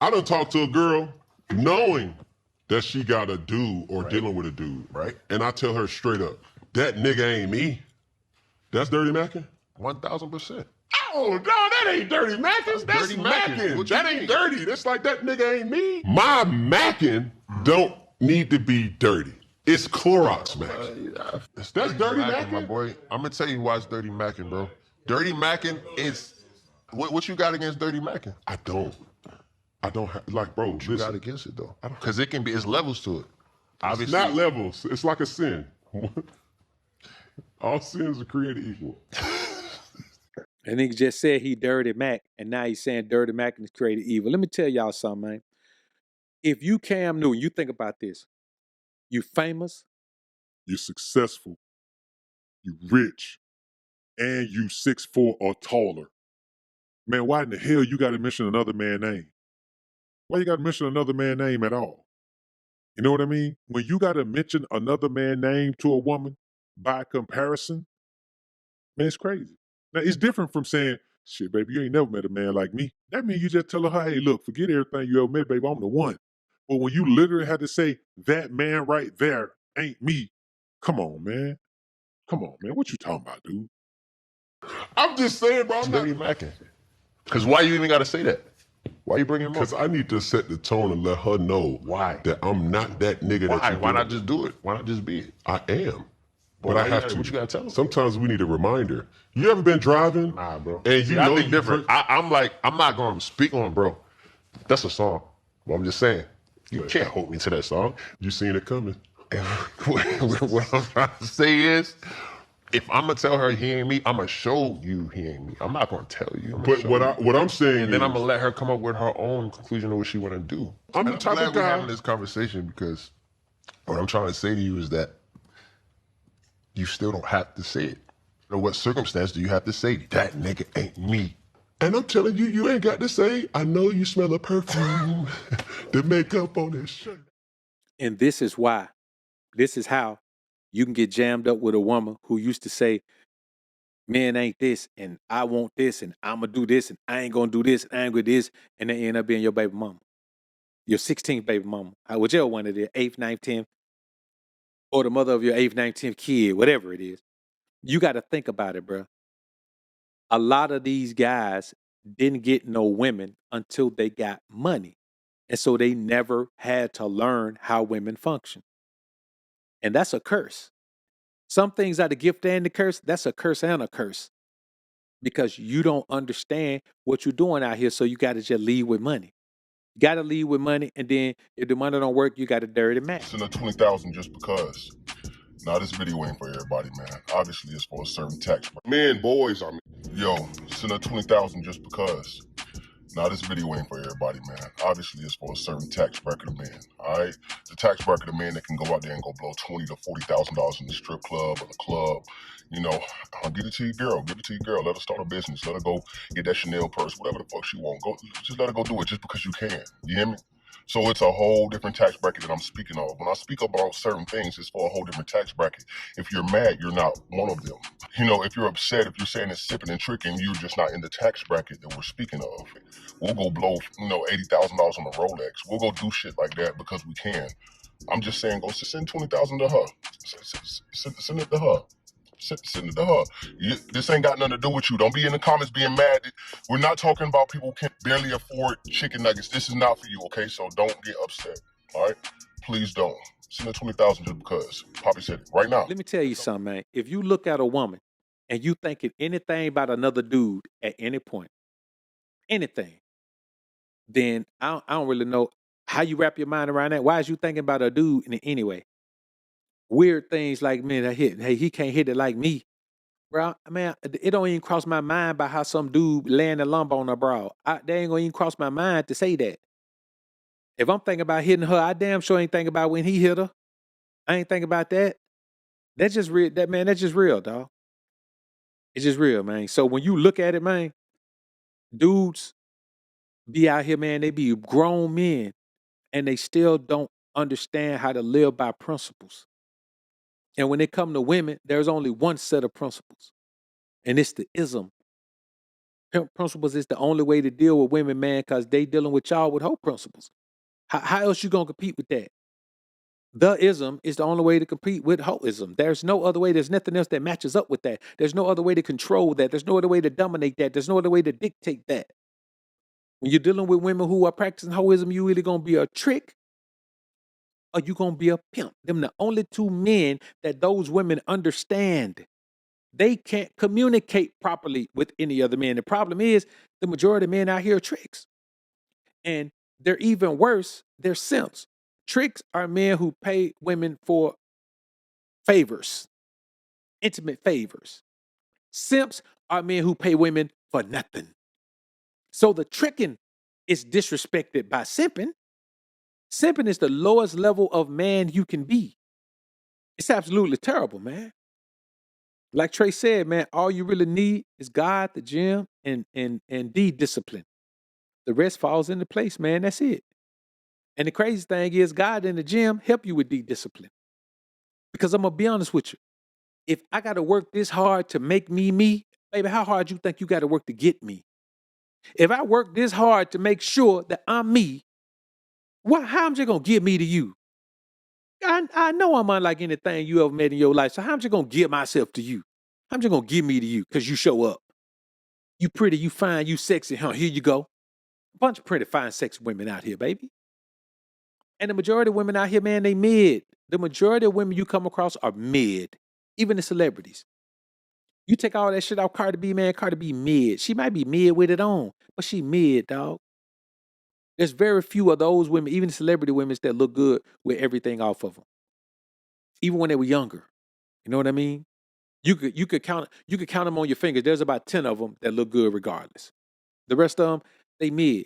I done talked to a girl knowing that she got a dude or dealing with a dude. Right. And I tell her straight up, that nigga ain't me. That's dirty macking? 1000%. Oh, no, that ain't dirty macking. That's dirty macking. macking. What you That ain't mean? dirty. That's like that nigga ain't me. My macking don't need to be dirty. It's Clorox macking. That's dirty macking, my boy. I'm gonna tell you why it's dirty macking, bro. Dirty macking is what you got against dirty macking? I don't have, like, bro, You listen. got against it though, because it can be. It's levels to it. Obviously, It's not levels. It's like a sin. All sins are created equal. And nigga just said he dirty Mac, and now he's saying dirty Mac is created evil. Let me tell y'all something, man. If you Cam Newton, you think about this. You famous, You're successful, you rich, and you 6'4" or taller. Man, why in the hell you got to mention another man's name? Why you got to mention another man's name at all? You know what I mean? When you got to mention another man's name to a woman by comparison, man, it's crazy. Now, it's different from saying, shit, baby, you ain't never met a man like me. That means you just tell her, hey, look, forget everything you ever met, baby, I'm the one. But when you literally had to say, that man right there ain't me, come on, man. Come on, man. What you talking about, dude? I'm just saying, bro. it's dirty macking. Because why you even got to say that? Why you bringing him up? Because I need to set the tone and let her know Why? that I'm not that nigga that you Why not just do it? Why not just be it? I am. Boy, But I have to. What you gotta tell him? Sometimes we need a reminder. You ever been driving? Nah, bro. And See, you I know think different. I'm like, I'm not going to speak on it, bro. That's a song. But I'm just saying, you can't hold me to that song. You seen it coming. What I'm trying to say is, if I'm gonna tell her he ain't me, I'm gonna show you he ain't me. I'm not gonna tell you. But what I'm saying And then is, I'm gonna let her come up with her own conclusion of what she wanna do. I'm the And type glad of we're guy. having this conversation, because what I'm trying to say to you is that you still don't have to say it. In what circumstance do you have to say that nigga ain't me? And I'm telling you, you ain't got to say, I know you smell a perfume, the makeup on this shirt. and this is why. This is how you can get jammed up with a woman who used to say, men ain't this, and I want this, and I'm going to do this, and I ain't going to do this, and I ain't going to do this, and they end up being your baby mama. Your 16th baby mama. Whichever one it is, 8th, 9th, 10th, or the mother of your 8th, 9th, 10th kid, whatever it is. You got to think about it, bro. A lot of these guys didn't get no women until they got money. And so they never had to learn how women function. And that's a curse. Some things are the gift and the curse. That's a curse and a curse. Because you don't understand what you're doing out here. So you got to just leave with money. You got to leave with money. And then if the money don't work, you got to dirty match. Send her 20,000 just because. Now this video ain't for everybody, man. Obviously, it's for a certain tax bracket. Men, boys, I mean. Yo, send her 20,000 just because. Now this video ain't for everybody, man. Obviously, it's for a certain tax bracket of men. All right, the tax bracket of men that can go out there and go blow $20,000 to $40,000 in the strip club or the club. You know, give it to your girl. Give it to your girl. Let her start a business. Let her go get that Chanel purse, whatever the fuck she want. Go, just let her go do it just because you can. You hear me? So it's a whole different tax bracket that I'm speaking of. When I speak about certain things, it's for a whole different tax bracket. If you're mad, you're not one of them. You know, if you're upset, if you're saying it's sipping and tricking, you're just not in the tax bracket that we're speaking of. We'll go blow, $80,000 on a Rolex. We'll go do shit like that because we can. I'm just saying, go send 20,000 to her. Send it to her. Send it to her. This ain't got nothing to do with you. Don't be in the comments being mad. We're not talking about people who can barely afford chicken nuggets. This is not for you, okay? So don't get upset, all right? Please don't. Send it 20,000 just because. Poppy said it right now. Let me tell you something, man. If you look at a woman and you thinking anything about another dude at any point, anything, then I don't really know how you wrap your mind around that. Why is you thinking about a dude in any way? Weird things like, man, hey, he can't hit it like me. Bro, man, it don't even cross my mind about how some dude laying a lump on her bra. They ain't gonna even cross my mind to say that. If I'm thinking about hitting her, I damn sure ain't thinking about when he hit her. I ain't thinking about that. That's just real. That's just real, dog. It's just real, man. So when you look at it, man, dudes be out here, man, they be grown men and they still don't understand how to live by principles. And when it come to women, there's only one set of principles, and it's the ism. Pimp principles is the only way to deal with women, man, because they dealing with y'all with hoe principles. How else you gonna compete with that? The ism is the only way to compete with hoism. There's no other way. There's nothing else that matches up with that. There's no other way to control that. There's no other way to dominate that. There's no other way to dictate that. When you're dealing with women who are practicing hoism, you either gonna be a trick or you gonna be a pimp. Them the only two men that those women understand. They can't communicate properly with any other man. The problem is the majority of men out here are tricks. And they're even worse, they're simps. Tricks are men who pay women for favors, intimate favors. Simps are men who pay women for nothing. So the tricking is disrespected by simping. Simping is the lowest level of man you can be. It's absolutely terrible, man. Like Trey said, man, all you really need is God, the gym, and D discipline. The rest falls into place, man. That's it. And the crazy thing is, God and the gym help you with D discipline. Because I'm gonna be honest with you. If I gotta work this hard to make me me, baby, how hard you think you gotta work to get me? If I work this hard to make sure that I'm me, how am I gonna give me to you? I know I'm unlike anything you ever met in your life. So how am I gonna give myself to you? How am I gonna give me to you? Because you show up. You pretty, you fine, you sexy, huh? Here you go. A bunch of pretty, fine, sexy women out here, baby. And the majority of women out here, man, they mid. The majority of women you come across are mid. Even the celebrities. You take all that shit off Cardi B, man, Cardi B mid. She might be mid with it on, but she mid, dog. There's very few of those women, even celebrity women, that look good with everything off of them. Even when they were younger. You know what I mean? You could count them on your fingers. There's about 10 of them that look good regardless. The rest of them, they mid.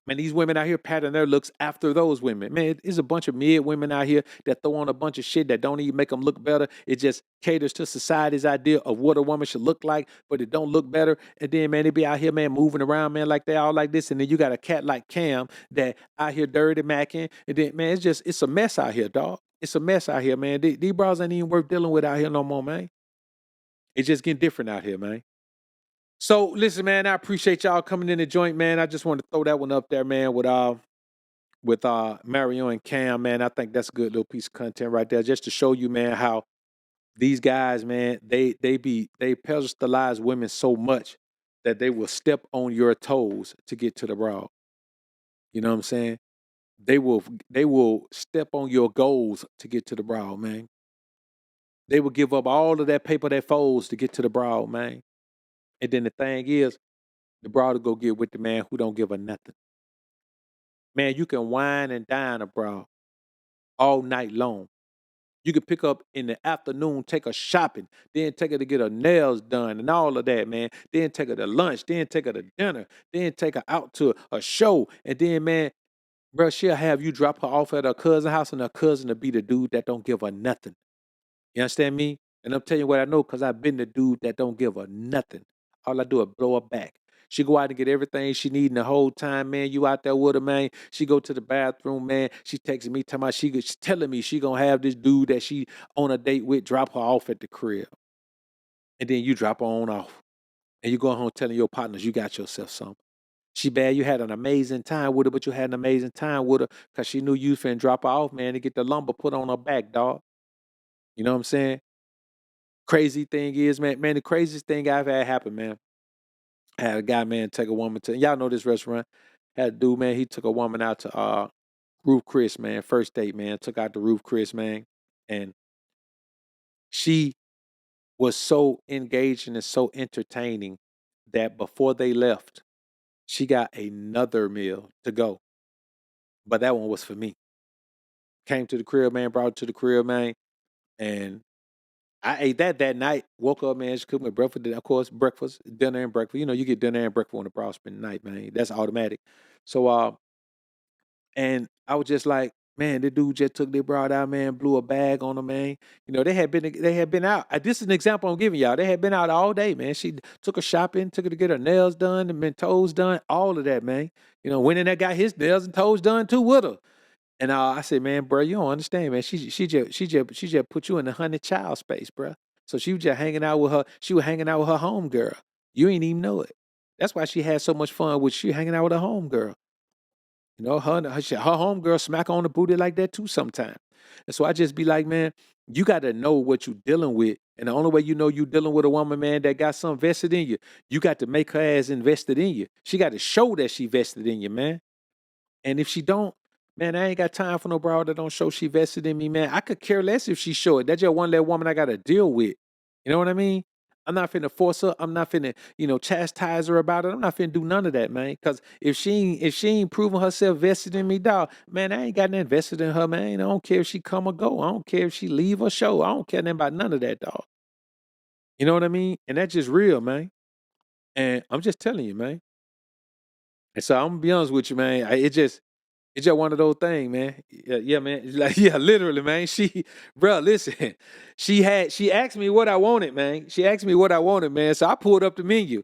Man, these women out here pattern their looks after those women. Man, there's a bunch of mid women out here that throw on a bunch of shit that don't even make them look better. It just caters to society's idea of what a woman should look like, but it don't look better. And then, man, they be out here, man, moving around, man, like they all like this. And then you got a cat like Cam that out here dirty macking. And then, man, it's a mess out here, dog. It's a mess out here, man. These bras ain't even worth dealing with out here no more, man. It's just getting different out here, man. So listen, man, I appreciate y'all coming in the joint, man. I just want to throw that one up there, man, with Mario and Cam, man. I think that's a good little piece of content right there, just to show you, man, how these guys, man, they pedestalize women so much that they will step on your toes to get to the broad. You know what I'm saying? They will step on your goals to get to the broad, man. They will give up all of that paper that folds to get to the broad, man. And then the thing is, the broad will go get with the man who don't give her nothing. Man, you can wine and dine a broad all night long. You can pick up in the afternoon, take her shopping, then take her to get her nails done and all of that, man. Then take her to lunch, then take her to dinner, then take her out to a show. And then, man, bro, she'll have you drop her off at her cousin's house, and her cousin will be the dude that don't give her nothing. You understand me? And I'm telling you what I know, because I've been the dude that don't give her nothing. All I do is blow her back. She go out and get everything she need, and the whole time, man, you out there with her, man. She go to the bathroom, man. She texting me, talking about she's telling me she gonna have this dude that she on a date with drop her off at the crib. And then you drop her on off. And you go home telling your partners you got yourself something. She bad, you had an amazing time with her, but you had an amazing time with her because she knew you finna drop her off, man, to get the lumber put on her back, dog. You know what I'm saying? Crazy thing is, man, the craziest thing I've had happen, man. I had a guy, man, take a woman to, y'all know this restaurant. Had a dude, man, he took a woman out to Roof Chris, man, first date, man. Took out to Roof Chris, man. And she was so engaging and so entertaining that before they left, she got another meal to go. But that one was for me. Came to the crib, man, brought it to the crib, man. And I ate that night. Woke up, man. She cooked me breakfast. Of course, breakfast, dinner, and breakfast. You know, you get dinner and breakfast when the bra spend the night, man. That's automatic. So, and I was just like, man, the dude just took their broad out, man, blew a bag on her, man. You know, they had been out. This is an example I'm giving y'all. They had been out all day, man. She took her shopping, took her to get her nails done, and toes done, all of that, man. You know, went in there, got his nails and toes done too with her. And I said, man, bro, you don't understand, man. She just put you in the honey child space, bro. So she was just hanging out with her. She was hanging out with her home girl. You ain't even know it. That's why she had so much fun with she hanging out with her homegirl. You know, her homegirl smack her on the booty like that too sometimes. And so I just be like, man, you got to know what you're dealing with. And the only way you know you're dealing with a woman, man, that got something vested in you, you got to make her ass invested in you. She got to show that she vested in you, man. And if she don't, man, I ain't got time for no broad that don't show she vested in me, man. I could care less if she show it. That's just one less woman I got to deal with. You know what I mean? I'm not finna force her. I'm not finna, chastise her about it. I'm not finna do none of that, man. Because if she ain't proven herself vested in me, dog, man, I ain't got nothing vested in her, man. I don't care if she come or go. I don't care if she leave or show. I don't care nothing about none of that, dog. You know what I mean? And that's just real, man. And I'm just telling you, man. And so I'm gonna be honest with you, man. It's just one of those things, man. Yeah, man. It's like, yeah, literally, man. Bro, listen. She asked me what I wanted, man. She asked me what I wanted, man. So I pulled up the menu.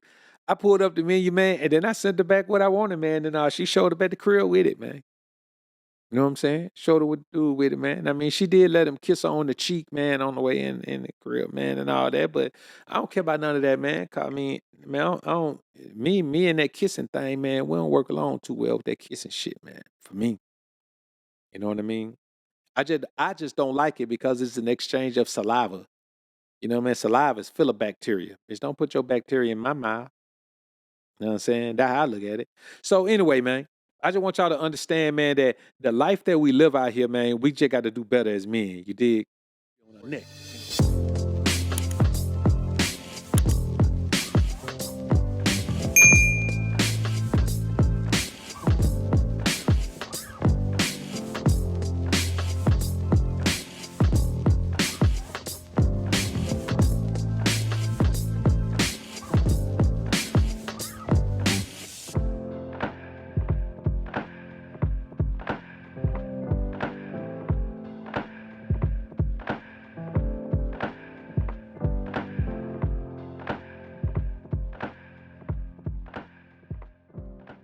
Man, and then I sent her back what I wanted, man. And she showed up at the crib with it, man. You know what I'm saying? Showed her what to do with it, man. I mean, she did let him kiss her on the cheek, man, on the way in the crib, man, and all that. But I don't care about none of that, man. 'Cause, I mean, man, I don't me and that kissing thing, man, we don't work along too well with that kissing shit, man. For me. You know what I mean? I just don't like it because it's an exchange of saliva. You know what I mean? Saliva is full of bacteria. Bitch, don't put your bacteria in my mouth. You know what I'm saying? That's how I look at it. So anyway, man, I just want y'all to understand, man, that the life that we live out here, man, we just got to do better as men. You dig? On our neck.